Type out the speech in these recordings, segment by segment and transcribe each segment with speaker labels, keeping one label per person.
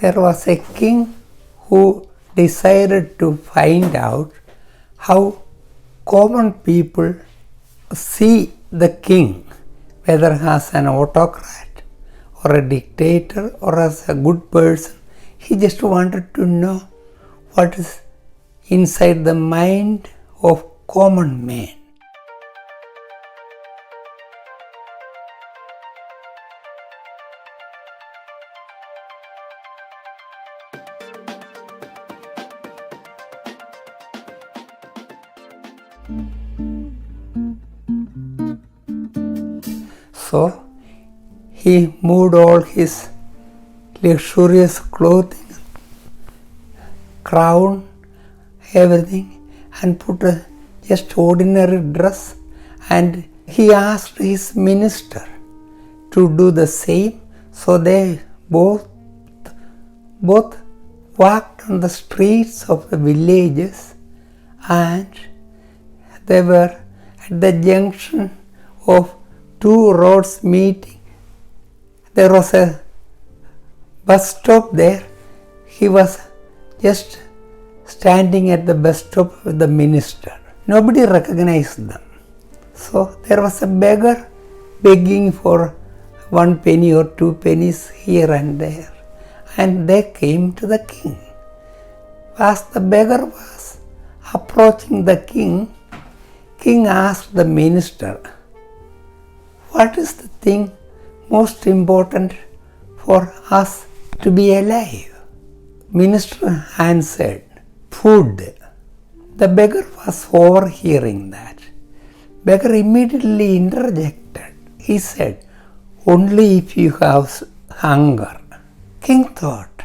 Speaker 1: There was a king who decided to find out how common people see the king, whether as an autocrat or a dictator or as a good person. He just wanted to know what is inside the mind of common man. So he moved all his luxurious clothing, crown, everything, and put a just ordinary dress, and he asked his minister to do the same. So they both walked on the streets of the villages, and they were at the junction of two roads meeting. There was a bus stop there. He was just standing at the bus stop with the minister. Nobody recognized them. So there was a beggar begging for 1 penny or 2 pennies here and there. And they came to the king. As the beggar was approaching the king asked the minister, "What is the thing most important for us to be alive?" Minister answered, "Food." The beggar was overhearing that. Beggar immediately interjected. He said, "Only if you have hunger." King thought,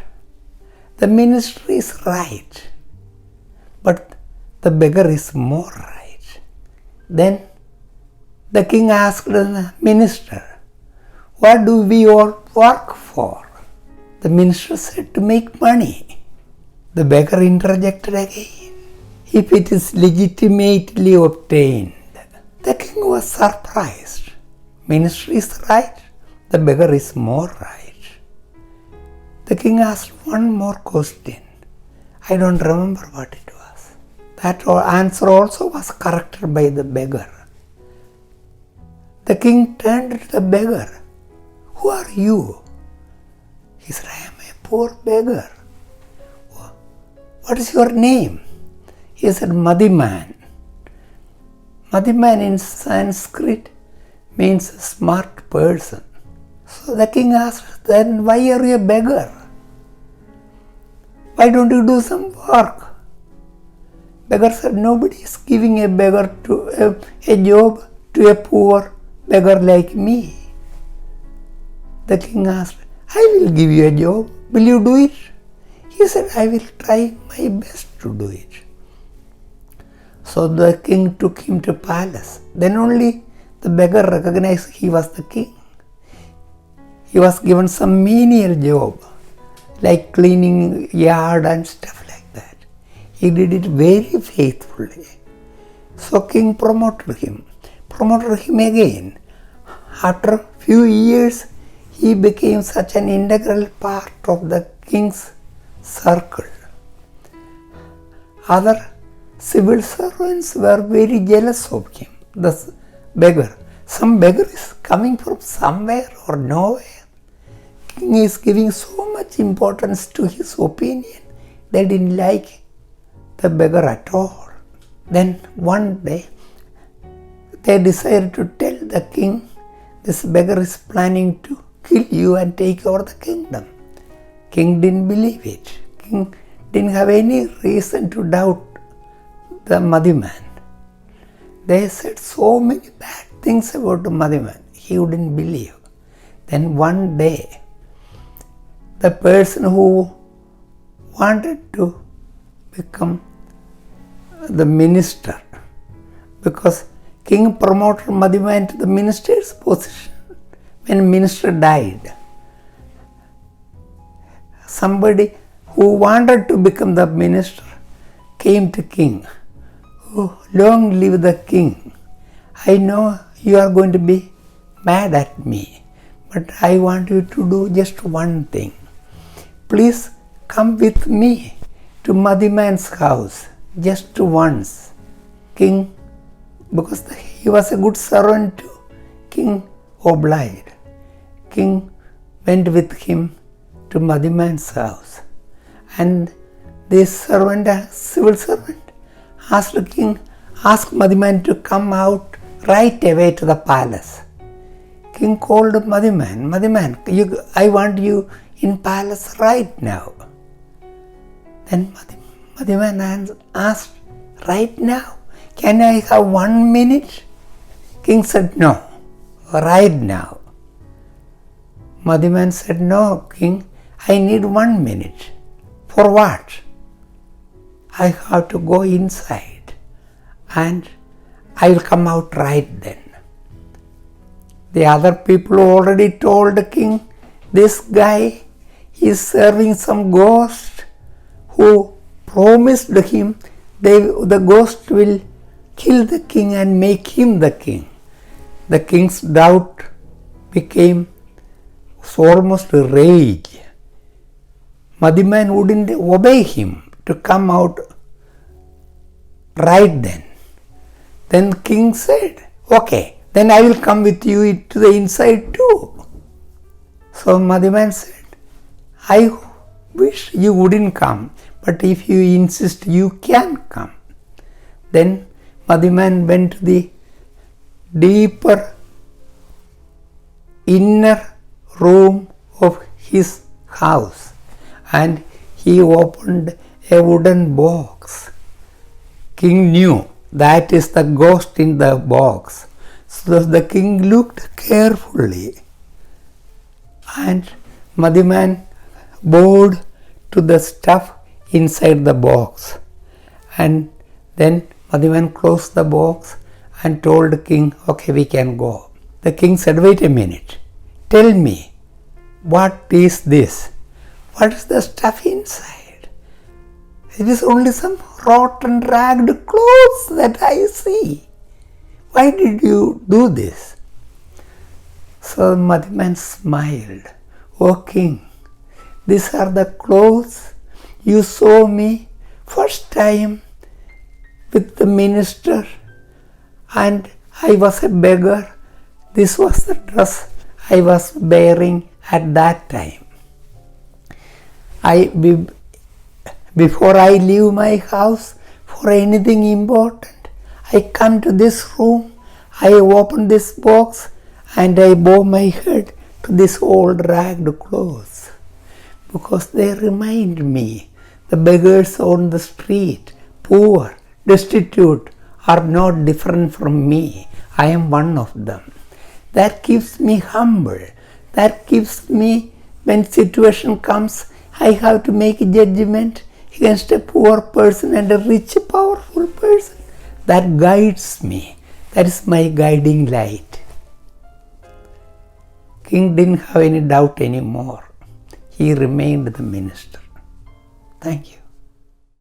Speaker 1: the minister is right, but the beggar is more right. Then the king asked the minister, "What do we all work for?" The minister said, "To make money." The beggar interjected again, "If it is legitimately obtained." The king was surprised. Minister is right, the beggar is more right. The king asked one more question. I don't remember what it was. That answer also was corrected by the beggar. The king turned to the beggar. "Who are you?" He said, "I am a poor beggar." "What is your name?" He said, "Madhiman." Madhiman in Sanskrit means smart person. So the king asked, "Then why are you a beggar? Why don't you do some work?" Beggar said, "Nobody is giving a beggar a job to a poor beggar like me." The king asked, "I will give you a job. Will you do it?" He said, "I will try my best to do it." So the king took him to palace. Then only the beggar recognized he was the king. He was given some menial job, like cleaning yard and stuff like that. He did it very faithfully. So king promoted him again. After few years, he became such an integral part of the king's circle. Other civil servants were very jealous of him, the beggar. Some beggar is coming from somewhere or nowhere. King is giving so much importance to his opinion. They didn't like the beggar at all. Then one day, they decided to tell the king, "This beggar is planning to kill you and take over the kingdom." King didn't believe it. King didn't have any reason to doubt the Madhiman. They said so many bad things about the Madhiman. He wouldn't believe. Then one day, the person who wanted to become the minister, because king promoted Madhiman to the minister's position when minister died. Somebody who wanted to become the minister came to king. "Oh, long live the king. I know you are going to be mad at me, but I want you to do just one thing. please come with me to Madhi man's house just once. King, because he was a good servant too, king obliged. King went with him to Madhi man's house, and this servant, civil servant, asked Madhi man to come out right away to the palace. King called Madhi man, I want you in palace right now. Then Madhi man asked, right now? Can I have 1 minute? King said, no, right now. Madhi man said, no, king, I need 1 minute. For what? I have to go inside and I will come out right then. The other people already told the king, this guy is serving some ghost who promised him the ghost will kill the king and make him the king. The king's doubt became almost rage. Madhi man wouldn't obey him to come out right then. Then king said, okay, then I will come with you to the inside too. So Madhi man said, I wish you wouldn't come, but if you insist, you can come. Then Madhi man went to the deeper inner room of his house and he opened a wooden box. King knew that is the ghost in the box. So the king looked carefully and Madhi man bowed to the stuff inside the box, and then Madhi man closed the box and told the king, okay, we can go. The king said, wait a minute, tell me, what is this? What is the stuff inside? It is only some rotten, ragged clothes that I see. Why did you do this? So Madhi man smiled. O king, these are the clothes you saw me first time with the minister and I was a beggar. This was the dress I was bearing at that time. Before I leave my house for anything important, I come to this room, I open this box and I bow my head to this old ragged clothes because they remind me the beggars on the street, poor, destitute, are not different from me. I am one of them. That keeps me humble. That keeps me, when situation comes, I have to make a judgment against a poor person and a rich, powerful person. That guides me. That is my guiding light. King didn't have any doubt anymore. He remained the minister. Thank you.